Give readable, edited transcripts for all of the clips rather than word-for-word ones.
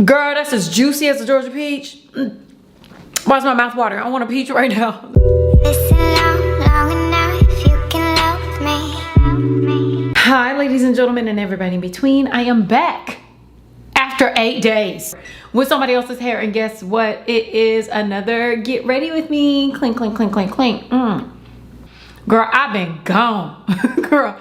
Girl, that's as juicy as a Georgia peach. Why's my mouth watering? I want a peach right now. Listen long enough, you can love me. Hi, ladies and gentlemen, and everybody in between. I am back after 8 days with somebody else's hair, and guess what? It is another get ready with me. Clink, clink, clink, clink, clink. Girl, I've been gone. Girl,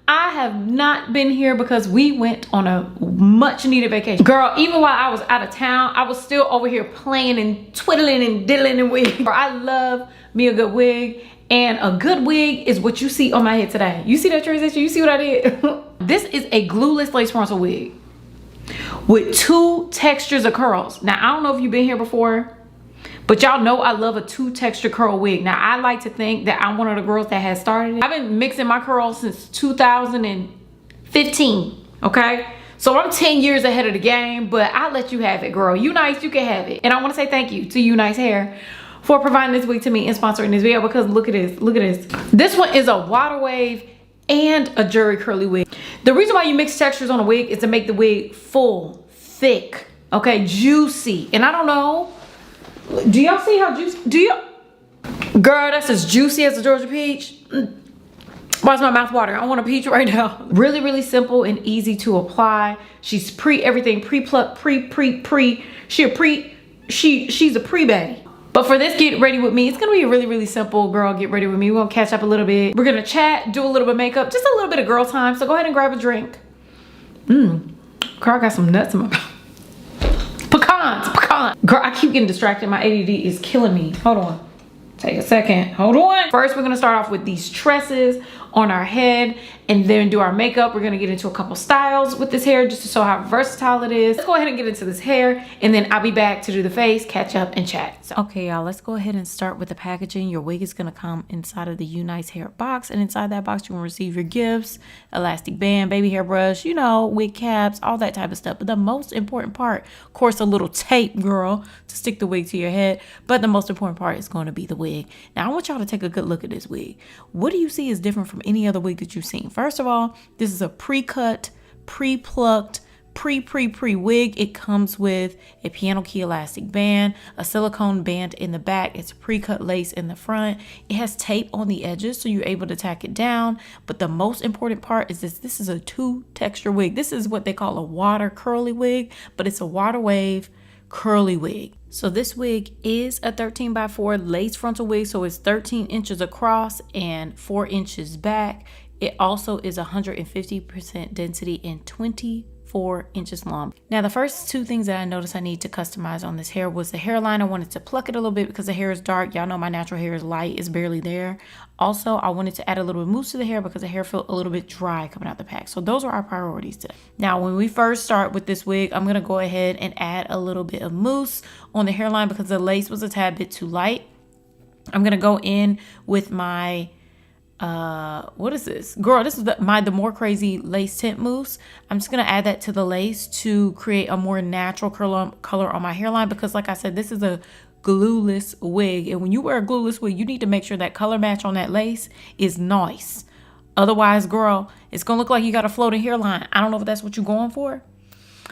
I have not been here because we went on a much needed vacation. Girl, even while I was out of town, I was still over here playing and twiddling and diddling and wigs. Girl, I love me a good wig, and a good wig is what you see on my head today. You see that transition? You see what I did? This is a glueless lace frontal wig with 2 textures of curls. Now, I don't know if you've been here before, but y'all know I love a 2 texture curl wig. Now, I like to think that I'm one of the girls that has started it. I've been mixing my curls since 2015, okay? So I'm 10 years ahead of the game, but I'll let you have it, girl. UNICE, you can have it. And I want to say thank you to UNICE Hair for providing this wig to me and sponsoring this video, because look at this, look at this. This one is a water wave and a jury curly wig. The reason why you mix textures on a wig is to make the wig full, thick, okay, juicy. And I don't know, do y'all see how juicy? Do you? Girl, that's as juicy as a Georgia peach. Why's my mouth watering? I want a peach right now. Really, really simple and easy to apply. She's everything pre-plucked, she's a pre-baddie. But for this get ready with me, it's gonna be a really, really simple girl get ready with me. We're gonna catch up a little bit. We're gonna chat, do a little bit of makeup, just a little bit of girl time. So go ahead and grab a drink. Girl, I got some nuts in my mouth. Pecans. Girl, I keep getting distracted. My ADD is killing me. Hold on. Take a second. Hold on. First, we're gonna start off with these tresses on our head and then do our makeup. We're gonna get into a couple styles with this hair just to show how versatile it is. Let's go ahead and get into this hair, and then I'll be back to do the face, catch up, and chat. So, okay, y'all, let's go ahead and start with the packaging. Your wig is gonna come inside of the UNICE hair box, and inside that box, you're gonna receive your gifts, elastic band, baby hairbrush, you know, wig caps, all that type of stuff. But the most important part, of course, a little tape, girl, to stick the wig to your head. But the most important part is gonna be the wig. Now, I want y'all to take a good look at this wig. What do you see is different from any other wig that you've seen? First of all, this is a pre-cut, pre-plucked, pre wig. It comes with a piano key elastic band, a silicone band in the back. It's pre-cut lace in the front. It has tape on the edges, so you're able to tack it down. But the most important part is this is a 2 texture wig. This is what they call a water curly wig, but it's a water wave curly wig. So this wig is a 13x4 lace frontal wig, so it's 13 inches across and 4 inches back. It also is 150% density and 24 inches long. Now, the first 2 things that I noticed I need to customize on this hair was the hairline. I wanted to pluck it a little bit because the hair is dark. Y'all know my natural hair is light, it's barely there. Also, I wanted to add a little bit of mousse to the hair because the hair felt a little bit dry coming out the pack. So those are our priorities today. Now, when we first start with this wig, I'm gonna go ahead and add a little bit of mousse on the hairline because the lace was a tad bit too light. I'm gonna go in with my what is this, girl? This is the more crazy lace tint mousse. I'm just gonna add that to the lace to create a more natural color on my hairline, because like I said, this is a glueless wig, and when you wear a glueless wig, you need to make sure that color match on that lace is nice. Otherwise, girl, it's gonna look like you got a floating hairline. I don't know if that's what you're going for,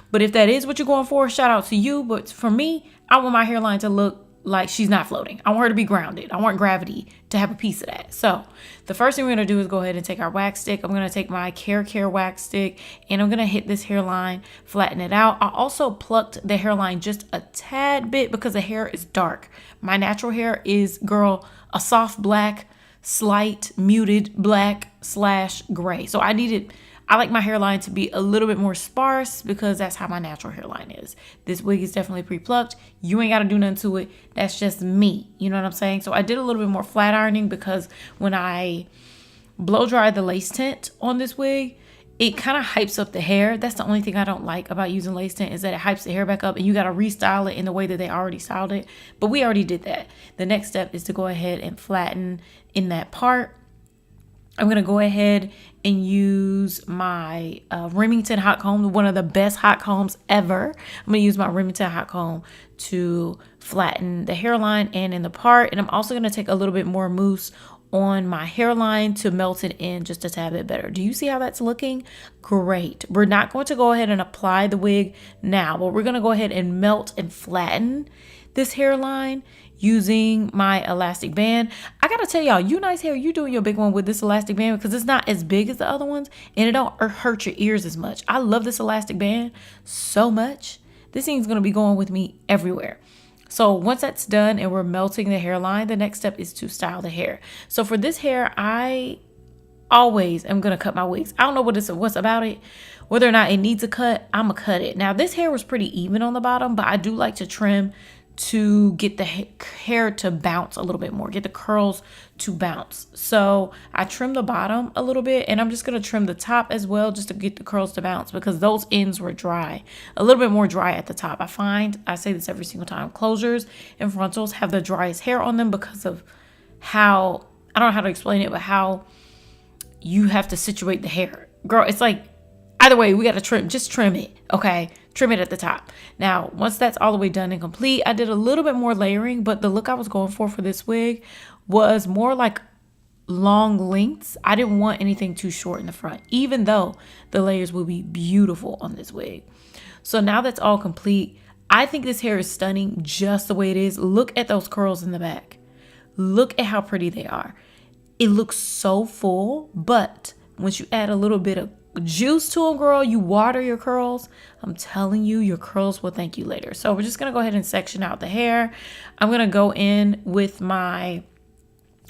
but if that is what you're going for, shout out to you. But for me, I want my hairline to look like she's not floating. I want her to be grounded. I want gravity to have a piece of that. So the first thing we're gonna do is go ahead and take our wax stick. I'm gonna take my Care wax stick, and I'm gonna hit this hairline, flatten it out. I also plucked the hairline just a tad bit because the hair is dark. My natural hair is, girl, a soft black, slight muted black / gray. So I like my hairline to be a little bit more sparse because that's how my natural hairline is. This wig is definitely pre-plucked. You ain't got to do nothing to it. That's just me. You know what I'm saying? So I did a little bit more flat ironing because when I blow dried the lace tint on this wig, it kind of hypes up the hair. That's the only thing I don't like about using lace tint, is that it hypes the hair back up and you got to restyle it in the way that they already styled it. But we already did that. The next step is to go ahead and flatten in that part. I'm going to go ahead and use my Remington hot comb, one of the best hot combs ever. I'm going to use my Remington hot comb to flatten the hairline and in the part. And I'm also going to take a little bit more mousse on my hairline to melt it in just a tad bit better. Do you see how that's looking? Great. We're not going to go ahead and apply the wig now, but we're going to go ahead and melt and flatten this hairline using my elastic band. I gotta tell y'all, UNICE hair, you're doing your big one with this elastic band because it's not as big as the other ones and it don't hurt your ears as much. I love this elastic band so much. This thing's gonna be going with me everywhere. So once that's done and we're melting the hairline, the next step is to style the hair. So for this hair, I always am gonna cut my wigs. I don't know what's about it. Whether or not it needs a cut, I'm gonna cut it. Now this hair was pretty even on the bottom, but I do like to trim to get the hair to bounce a little bit more, get the curls to bounce. So I trim the bottom a little bit and I'm just going to trim the top as well just to get the curls to bounce because those ends were dry, a little bit more dry at the top. I say this every single time, closures and frontals have the driest hair on them because of how, I don't know how to explain it, but how you have to situate the hair. Girl, it's like, either way, we got to just trim it, okay? Trim it at the top. Now, once that's all the way done and complete, I did a little bit more layering, but the look I was going for this wig was more like long lengths. I didn't want anything too short in the front, even though the layers will be beautiful on this wig. So now that's all complete. I think this hair is stunning just the way it is. Look at those curls in the back. Look at how pretty they are. It looks so full, but once you add a little bit of juice to them, girl, you water your curls, I'm telling you, your curls will thank you later. So we're just gonna go ahead and section out the hair. I'm gonna go in with my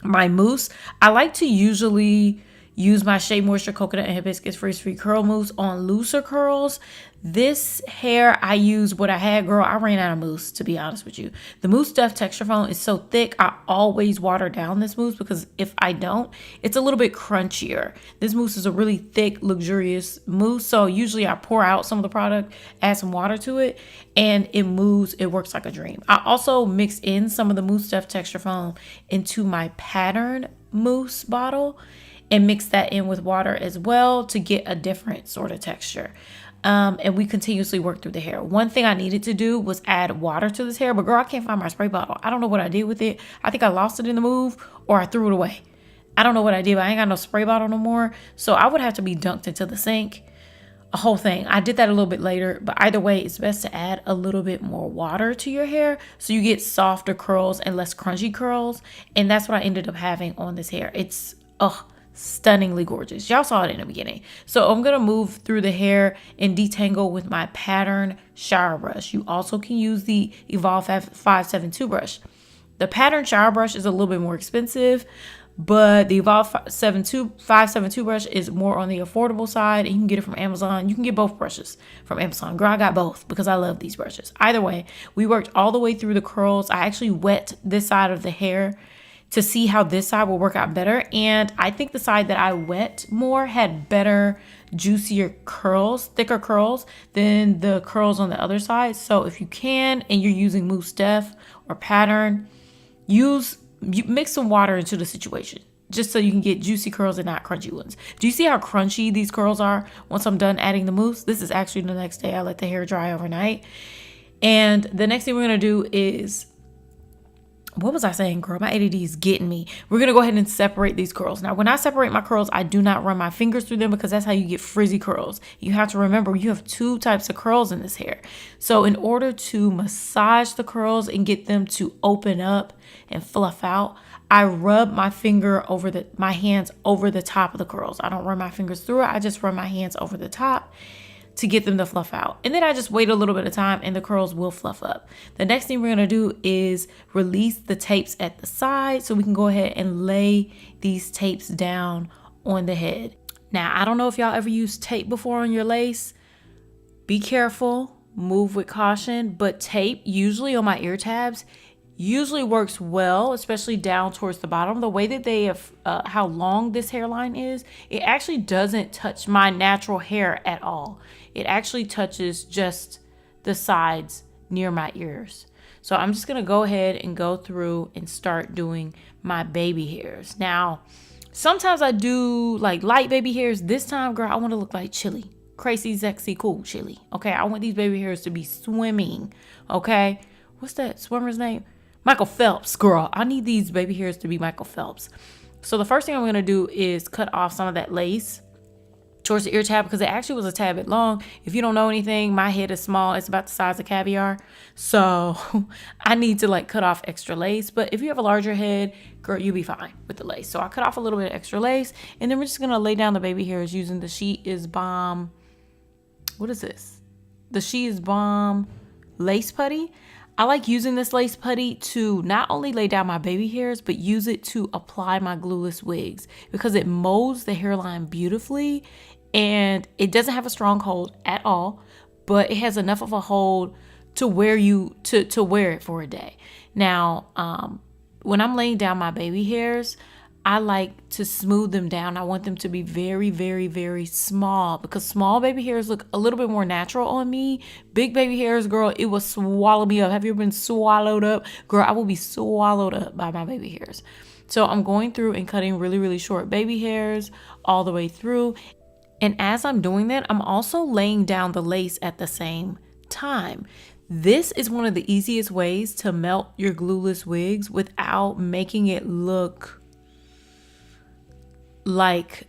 mousse. I like to usually use my Shea Moisture Coconut and Hibiscus Frizz-Free Curl Mousse on looser curls. This hair, I use what I had, girl. I ran out of mousse, to be honest with you. The Mousse Stuff Texture Foam is so thick, I always water down this mousse because if I don't, it's a little bit crunchier. This mousse is a really thick, luxurious mousse. So usually I pour out some of the product, add some water to it, and it moves. It works like a dream. I also mix in some of the Mousse Stuff Texture Foam into my pattern mousse bottle and mix that in with water as well to get a different sort of texture. And we continuously work through the hair. One thing I needed to do was add water to this hair, but girl, I can't find my spray bottle. I don't know what I did with it. I think I lost it in the move or I threw it away. I don't know what I did, but I ain't got no spray bottle no more. So I would have to be dunked into the sink, a whole thing. I did that a little bit later, but either way, it's best to add a little bit more water to your hair so you get softer curls and less crunchy curls. And that's what I ended up having on this hair. It's, stunningly gorgeous. Y'all saw it in the beginning. So I'm going to move through the hair and detangle with my pattern shower brush. You also can use the Evolve 572 brush. The pattern shower brush is a little bit more expensive, but the Evolve 572 brush is more on the affordable side and you can get it from Amazon. You can get both brushes from Amazon. Girl, I got both because I love these brushes. Either way, we worked all the way through the curls. I actually wet this side of the hair to see how this side will work out better. And I think the side that I wet more had better, juicier curls, thicker curls than the curls on the other side. So if you can, and you're using Mousse Stuff or pattern, mix some water into the situation just so you can get juicy curls and not crunchy ones. Do you see how crunchy these curls are once I'm done adding the mousse? This is actually the next day. I let the hair dry overnight. And the next thing we're going to do is, what was I saying, girl? My ADD is getting me. We're going to go ahead and separate these curls. Now, when I separate my curls, I do not run my fingers through them because that's how you get frizzy curls. You have to remember you have two types of curls in this hair. So in order to massage the curls and get them to open up and fluff out, I rub my my hands over the top of the curls. I don't run my fingers through it. I just run my hands over the top to get them to fluff out. And then I just wait a little bit of time and the curls will fluff up. The next thing we're gonna do is release the tapes at the side so we can go ahead and lay these tapes down on the head. Now, I don't know if y'all ever used tape before on your lace. Be careful, move with caution, but tape usually on my ear tabs usually works well, especially down towards the bottom. The way that they have, how long this hairline is, it actually doesn't touch my natural hair at all. It actually touches just the sides near my ears. So I'm just going to go ahead and go through and start doing my baby hairs. Now, sometimes I do like light baby hairs. This time, girl, I want to look like Chili. Crazy, sexy, cool Chili. Okay, I want these baby hairs to be swimming. Okay, what's that swimmer's name? Michael Phelps, girl. I need these baby hairs to be Michael Phelps. So the first thing I'm gonna do is cut off some of that lace towards the ear tab because it actually was a tad bit long. If you don't know anything, my head is small. It's about the size of caviar. So I need to like cut off extra lace. But if you have a larger head, girl, you'll be fine with the lace. So I cut off a little bit of extra lace, and then we're just gonna lay down the baby hairs using the She Is Bomb. What is this? The She Is Bomb lace putty. I like using this lace putty to not only lay down my baby hairs, but use it to apply my glueless wigs because it molds the hairline beautifully and it doesn't have a strong hold at all, but it has enough of a hold to wear to wear it for a day. Now, when I'm laying down my baby hairs, I like to smooth them down. I want them to be very, very, very small because small baby hairs look a little bit more natural on me. Big baby hairs, girl, it will swallow me up. Have you ever been swallowed up? Girl, I will be swallowed up by my baby hairs. So I'm going through and cutting really, really short baby hairs all the way through. And as I'm doing that, I'm also laying down the lace at the same time. This is one of the easiest ways to melt your glueless wigs without making it look like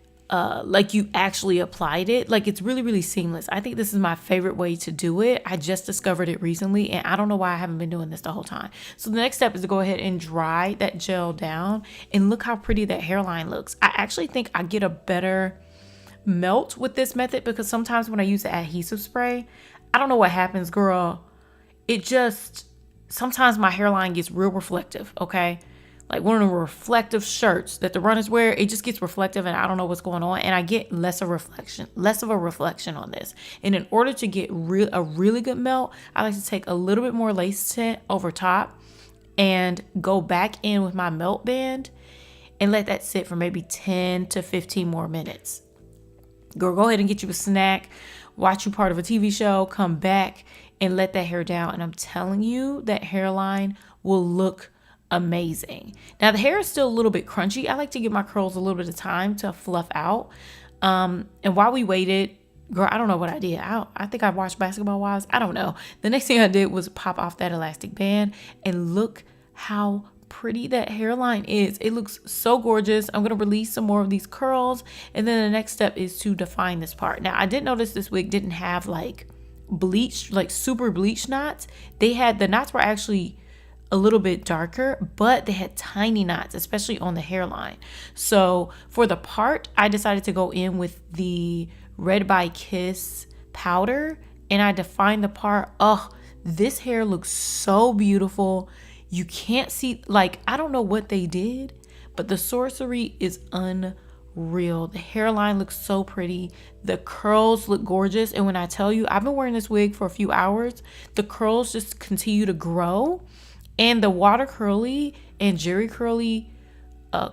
you actually applied it. Like it's really, really seamless. I think this is my favorite way to do it. I just discovered it recently and I don't know why I haven't been doing this the whole time. So the next step is to go ahead and dry that gel down and look how pretty that hairline looks. I actually think I get a better melt with this method because sometimes when I use the adhesive spray, I don't know what happens, girl. Sometimes my hairline gets real reflective, okay? Like one of the reflective shirts that the runners wear, it just gets reflective and I don't know what's going on. And I get less of a reflection on this. And in order to get a really good melt, I like to take a little bit more lace tint over top and go back in with my melt band and let that sit for maybe 10 to 15 more minutes. Go ahead and get you a snack, watch you part of a TV show, come back and let that hair down. And I'm telling you, that hairline will look amazing. Now the hair is still a little bit crunchy. I like to give my curls a little bit of time to fluff out. And while we waited, girl, I don't know what I did. I think I watched Basketball Wives. I don't know. The next thing I did was pop off that elastic band and look how pretty that hairline is. It looks so gorgeous. I'm going to release some more of these curls. And then the next step is to define this part. Now I did notice this wig didn't have like bleached, like super bleached knots. The knots were actually a little bit darker, but they had tiny knots, especially on the hairline. So for the part, I decided to go in with the Red by Kiss powder and I defined the part. Oh, this hair looks so beautiful. You can't see, like, I don't know what they did, but the sorcery is unreal. The hairline looks so pretty. The curls look gorgeous. And when I tell you, I've been wearing this wig for a few hours, the curls just continue to grow. And the water curly and jerry curly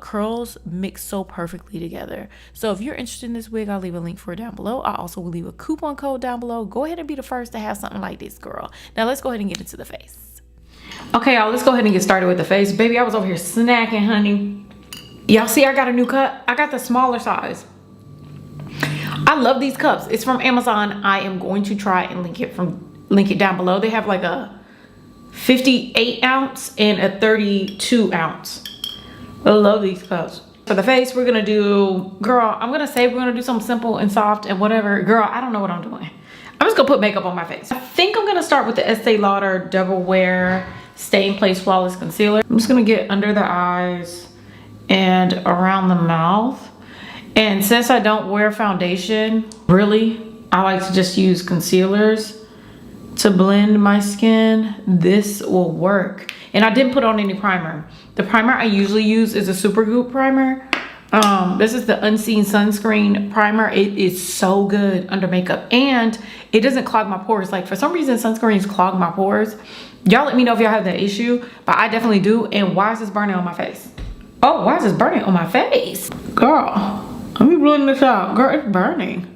curls mix so perfectly together. So if you're interested in this wig, I'll leave a link for it down below. I also will leave a coupon code down below. Go ahead and be the first to have something like this, girl. Now let's go ahead and get into the face. Okay, y'all, let's go ahead and get started with the face. Baby, I was over here snacking, honey. Y'all see I got a new cup? I got the smaller size. I love these cups. It's from Amazon. I am going to try and link it down below. They have like a 58 ounce and a 32 ounce. I love these cups. For the face, we're gonna do, girl, I'm gonna say we're gonna do something simple and soft and whatever. Girl, I don't know what I'm doing. I'm just gonna put makeup on my face. I think I'm gonna start with the Estee Lauder Double Wear Stay in Place Flawless Concealer. I'm just gonna get under the eyes and around the mouth. And since I don't wear foundation, really, I like to just use concealers to blend my skin. This will work. And I didn't put on any primer. The primer I usually use is a Supergoop primer. This is the Unseen Sunscreen primer. It is so good under makeup and it doesn't clog my pores. Like for some reason sunscreens clog my pores. Y'all let me know if y'all have that issue, but I definitely do. And why is this burning on my face? Oh, why is this burning on my face? Girl, let me blend this out. Girl, it's burning.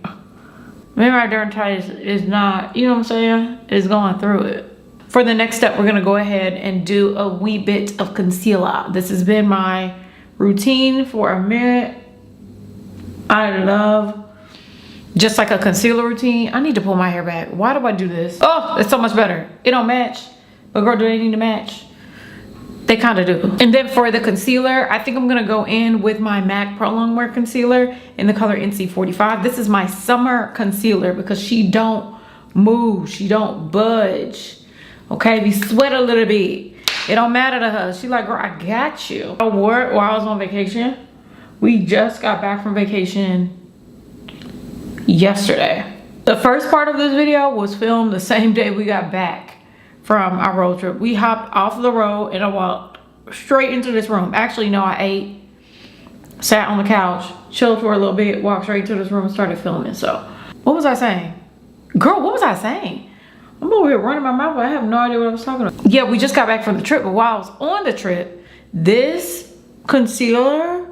Maybe my dermatitis is not, you know what I'm saying? It's going through it. For the next step, we're gonna go ahead and do a wee bit of concealer. This has been my routine for a minute. I love just like a concealer routine. I need to pull my hair back. Why do I do this? Oh, it's so much better. It don't match. But girl, do they need to match? They kind of do. And then for the concealer, I think I'm gonna go in with my MAC Pro Longwear concealer in the color NC45. This is my summer concealer because she don't move, she don't budge. Okay, we sweat a little bit. It don't matter to her. She like, girl, I got you. I wore it while I was on vacation. We just got back from vacation yesterday. The first part of this video was filmed the same day we got back from our road trip. We hopped off the road and I walked straight into this room. Actually, no, I ate, sat on the couch, chilled for a little bit, walked straight into this room and started filming. So, what was I saying? Girl, what was I saying? I'm over here running my mouth, but I have no idea what I was talking about. Yeah, we just got back from the trip, but while I was on the trip, this concealer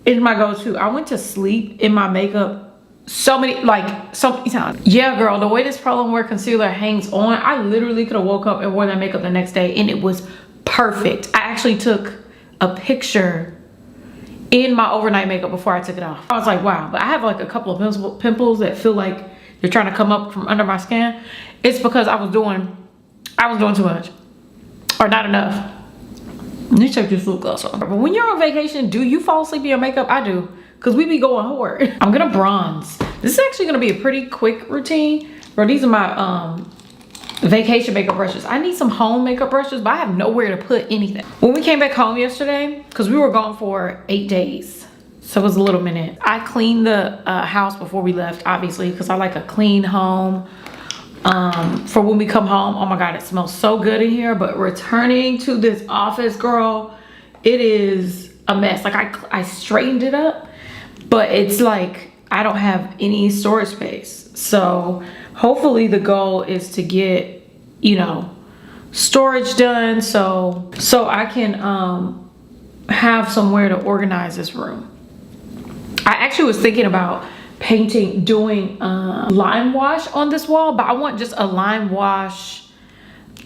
is my go-to. I went to sleep in my makeup so many times. Yeah, girl, the way this Pro Longwear concealer hangs on, I literally could have woke up and wore that makeup the next day and it was perfect. I actually took a picture in my overnight makeup before I took it off. I was like, wow. But I have like a couple of pimples that feel like they're trying to come up from under my skin. It's because I was doing too much or not enough. Let me check this lip gloss on. But when you're on vacation, do you fall asleep in your makeup? I do. Cause we be going hard. I'm gonna bronze. This is actually gonna be a pretty quick routine. Bro, these are my vacation makeup brushes. I need some home makeup brushes, but I have nowhere to put anything. When we came back home yesterday, cause we were gone for 8 days. So it was a little minute. I cleaned the house before we left, obviously, cause I like a clean home. For when we come home, oh my God, it smells so good in here. But returning to this office, girl, it is a mess. Like I straightened it up, but it's like I don't have any storage space. So hopefully the goal is to get, you know, storage done so I can have somewhere to organize this room. I actually was thinking about doing lime wash on this wall, but I want just a lime wash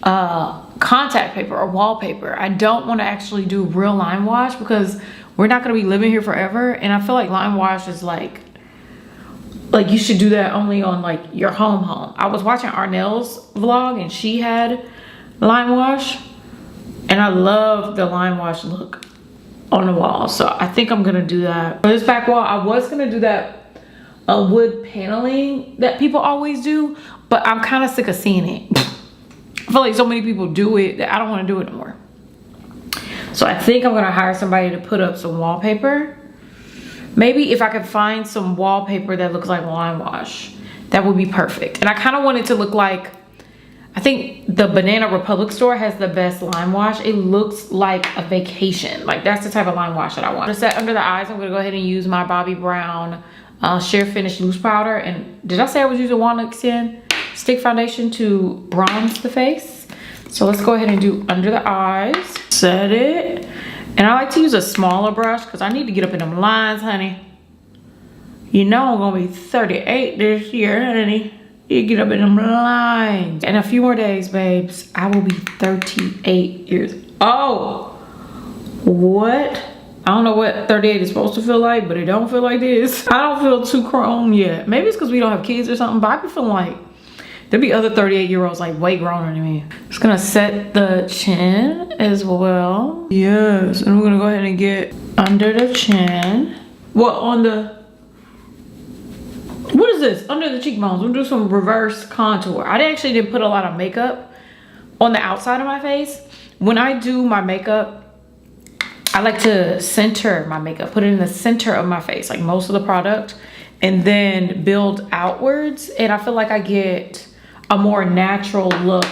contact paper or wallpaper. I don't want to actually do real lime wash because we're not going to be living here forever, and I feel like lime wash is like you should do that only on like your home. I was watching Arnell's vlog and she had lime wash, and I love the lime wash look on the wall. So I think I'm gonna do that. For this back wall, I was gonna do that wood paneling that people always do, but I'm kind of sick of seeing it. I feel like so many people do it that I don't want to do it anymore. So I think I'm gonna hire somebody to put up some wallpaper. Maybe if I could find some wallpaper that looks like lime wash, that would be perfect. And I kind of want it to look like, I think the Banana Republic store has the best lime wash. It looks like a vacation. Like that's the type of lime wash that I want. To set under the eyes, I'm gonna go ahead and use my Bobbi Brown Sheer Finish Loose Powder. And did I say I was using Walnut Skin Stick Foundation to bronze the face? So let's go ahead and do under the eyes. Set it. And I like to use a smaller brush because I need to get up in them lines, honey. You know I'm gonna be 38 this year, honey. You get up in them lines. In a few more days, babes, I will be 38 years old. What? I don't know what 38 is supposed to feel like, but it don't feel like this. I don't feel too grown yet. Maybe it's because we don't have kids or something, but I be feeling like there'll be other 38-year-olds like way growner than me. Just gonna set the chin as well. Yes, and we're gonna go ahead and get under the chin. Well, on the, what is this? Under the cheekbones. We'll do some reverse contour. I actually didn't put a lot of makeup on the outside of my face. When I do my makeup, I like to center my makeup, put it in the center of my face, like most of the product, and then build outwards. And I feel like I get a more natural look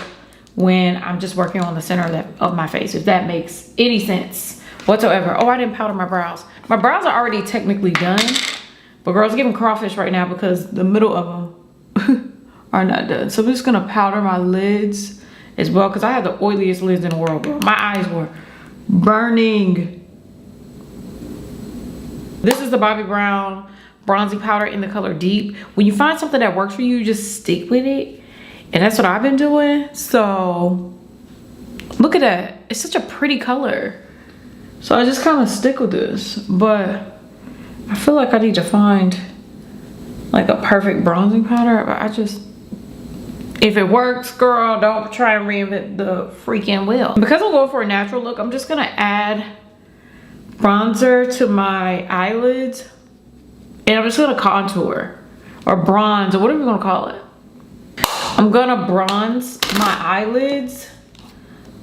when I'm just working on the center of my face, if that makes any sense whatsoever. Oh, I didn't powder my brows. My brows are already technically done, but girls giving crawfish right now because the middle of them are not done. So I'm just gonna powder my lids as well because I have the oiliest lids in the world, bro. My eyes were burning. This is the Bobbi Brown bronzing powder in the color Deep. When you find something that works for you, just stick with it. And that's what I've been doing. So look at that. It's such a pretty color. So I just kind of stick with this. But I feel like I need to find like a perfect bronzing powder. But If it works, girl, don't try and reinvent the freaking wheel. Because I'm going for a natural look, I'm just gonna add bronzer to my eyelids. And I'm just gonna contour or bronze or whatever you wanna call it. I'm gonna bronze my eyelids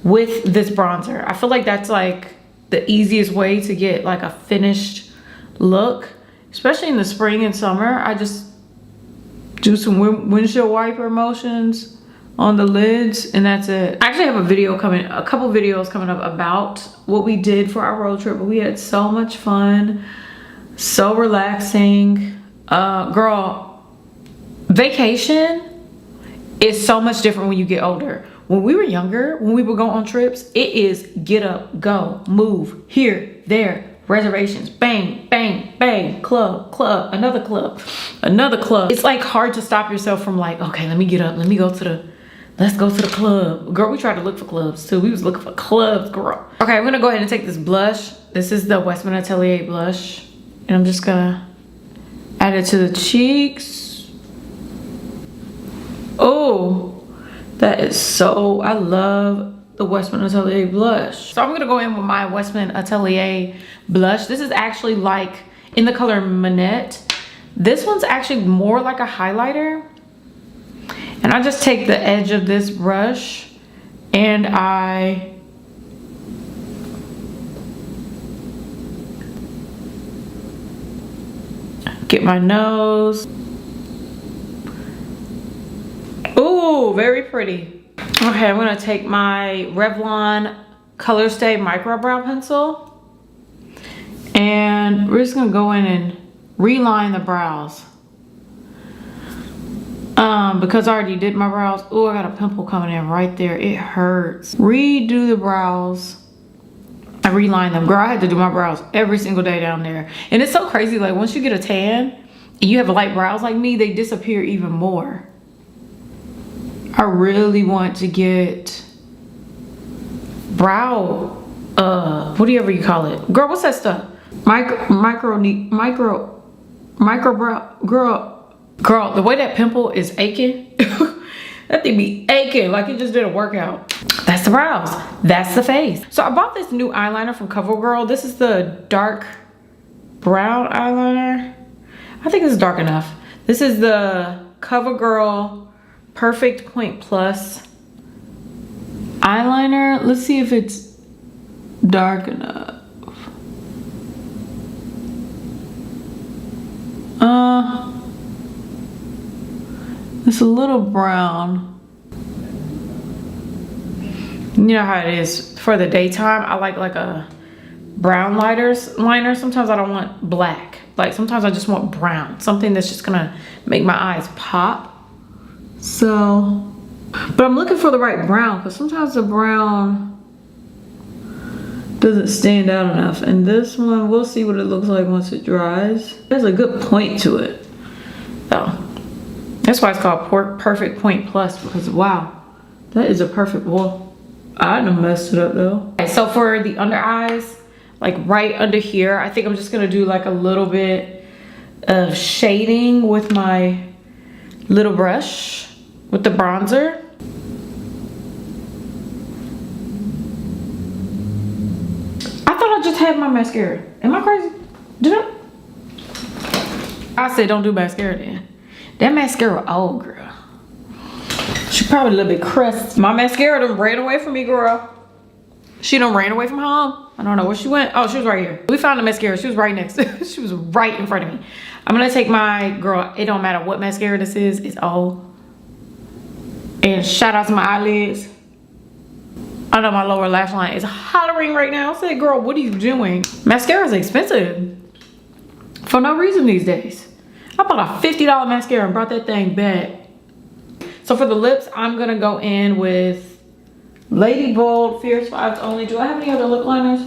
with this bronzer. I feel like that's like the easiest way to get like a finished look, especially in the spring and summer. I just do some windshield wiper motions on the lids and that's it. I actually have a couple videos coming up about what we did for our road trip. We had so much fun, so relaxing. Girl, vacation is so much different when you get older. When we were younger, when we would go on trips, it is get up, go, move, here, there, reservations, bang, bang, bang, club, club, another club, another club. It's like hard to stop yourself from like, okay, let me get up, let's go to the club. Girl, we tried to look for clubs too. We was looking for clubs, girl. Okay, I'm gonna go ahead and take this blush. This is the Westman Atelier blush. And I'm just gonna add it to the cheeks. Oh, that is so, I love the Westman Atelier blush. So I'm gonna go in with my Westman Atelier blush. This is actually like in the color Manette. This one's actually more like a highlighter. And I just take the edge of this brush and I get my nose. Ooh, very pretty. Okay, I'm gonna take my Revlon Color Stay Micro Brow Pencil. And we're just gonna go in and reline the brows. Because I already did my brows. Oh, I got a pimple coming in right there. It hurts. Redo the brows. I reline them. Girl, I had to do my brows every single day down there. And it's so crazy, like once you get a tan and you have light brows like me, they disappear even more. I really want to get brow, whatever you call it. Girl, what's that stuff? Micro brow, girl, the way that pimple is aching, that thing be aching like it just did a workout. That's the brows, that's the face. So I bought this new eyeliner from CoverGirl. This is the dark brown eyeliner. I think this is dark enough. This is the CoverGirl Perfect Point Plus eyeliner. Let's see if it's dark enough. It's a little brown. You know how it is for the daytime. I like a brown liner. Sometimes I don't want black. Like sometimes I just want brown. Something that's just gonna make my eyes pop. So, but I'm looking for the right brown because sometimes the brown doesn't stand out enough. And this one, we'll see what it looks like once it dries. There's a good point to it. Oh, that's why it's called Perfect Point Plus, because wow, that is a perfect, well, I done messed it up though. Okay, so for the under eyes, like right under here, I think I'm just gonna do like a little bit of shading with my little brush with the bronzer. I thought I just had my mascara. Am I crazy? Did I said don't do mascara then. That mascara old, girl. She probably a little bit crusty. My mascara done ran away from me, girl. She done ran away from home. I don't know where she went. Oh, she was right here. We found the mascara. She was right next to she was right in front of me. I'm gonna take my, girl, it don't matter what mascara this is, it's old. And shout out to my eyelids. I know my lower lash line is hollering right now. I said, girl, what are you doing? Mascara is expensive for no reason these days. I bought a $50 mascara and brought that thing back. So for the lips, I'm gonna go in with Lady Bold Fierce Vibes Only. Do I have any other lip liners?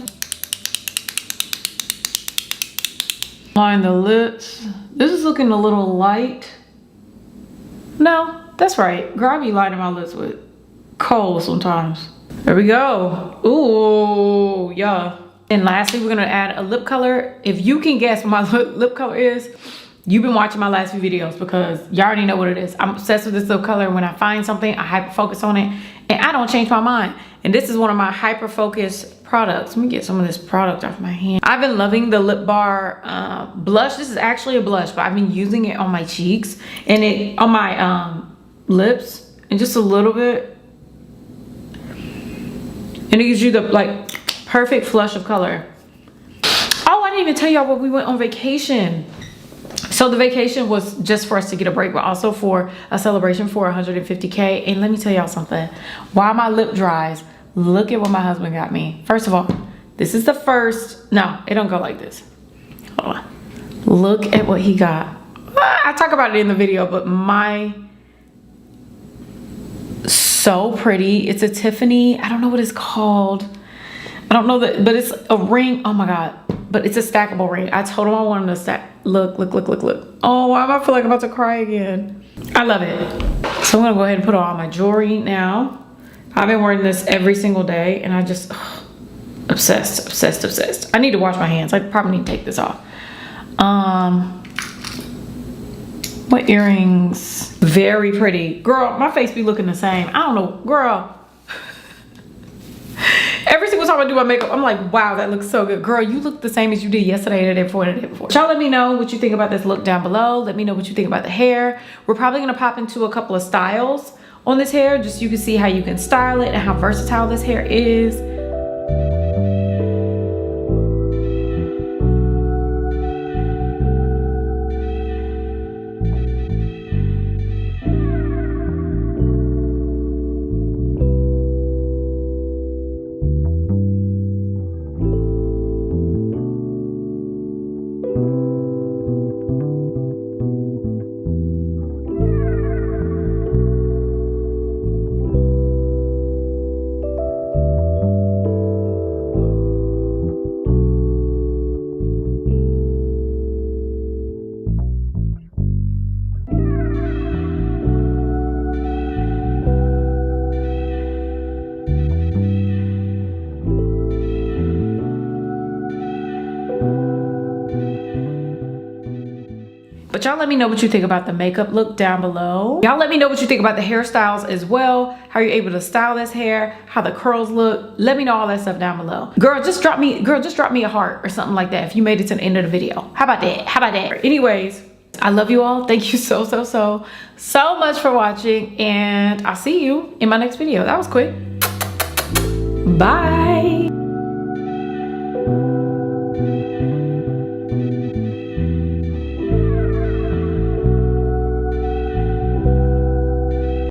Line the lips. This is looking a little light. No, that's right. Girl, I be lining my lips with coal sometimes. There we go. Ooh, yeah. And lastly, we're gonna add a lip color. If you can guess what my lip color is, You've been watching my last few videos because y'all already know what it is. I'm obsessed with this little color. When I find something, I hyper focus on it and I don't change my mind. And this is one of my hyper focus products. Let me get some of this product off my hand. I've been loving the Lip Bar blush. This is actually a blush, but I've been using it on my cheeks and on my lips and just a little bit. And it gives you the like perfect flush of color. Oh, I didn't even tell y'all what we went on vacation. So the vacation was just for us to get a break, but also for a celebration for 150K. And let me tell y'all something. While my lip dries, look at what my husband got me. First of all, this is the first. No, it don't go like this. Hold on. Look at what he got. I talk about it in the video, but so pretty. It's a Tiffany. I don't know what it's called. I don't know that, but it's a ring. Oh my God. But it's a stackable ring. I told him I wanted to stack. Look. Oh, why am I feel like I'm about to cry again? I love it. So I'm gonna go ahead and put on my jewelry now. I've been wearing this every single day and I just, obsessed. I need to wash my hands. I probably need to take this off. What earrings? Very pretty. Girl, my face be looking the same. I don't know, girl. Every single time I do my makeup, I'm like, wow, that looks so good. Girl, you look the same as you did yesterday, the day before, and the day before. Y'all let me know what you think about this look down below. Let me know what you think about the hair. We're probably gonna pop into a couple of styles on this hair, just so you can see how you can style it and how versatile this hair is. But y'all let me know what you think about the makeup look down below. Y'all let me know what you think about the hairstyles as well. How you're able to style this hair, how the curls look. Let me know all that stuff down below. Girl, just drop me a heart or something like that if you made it to the end of the video. How about that? Anyways, I love you all. Thank you so much for watching, and I'll see you in my next video. That was quick. Bye.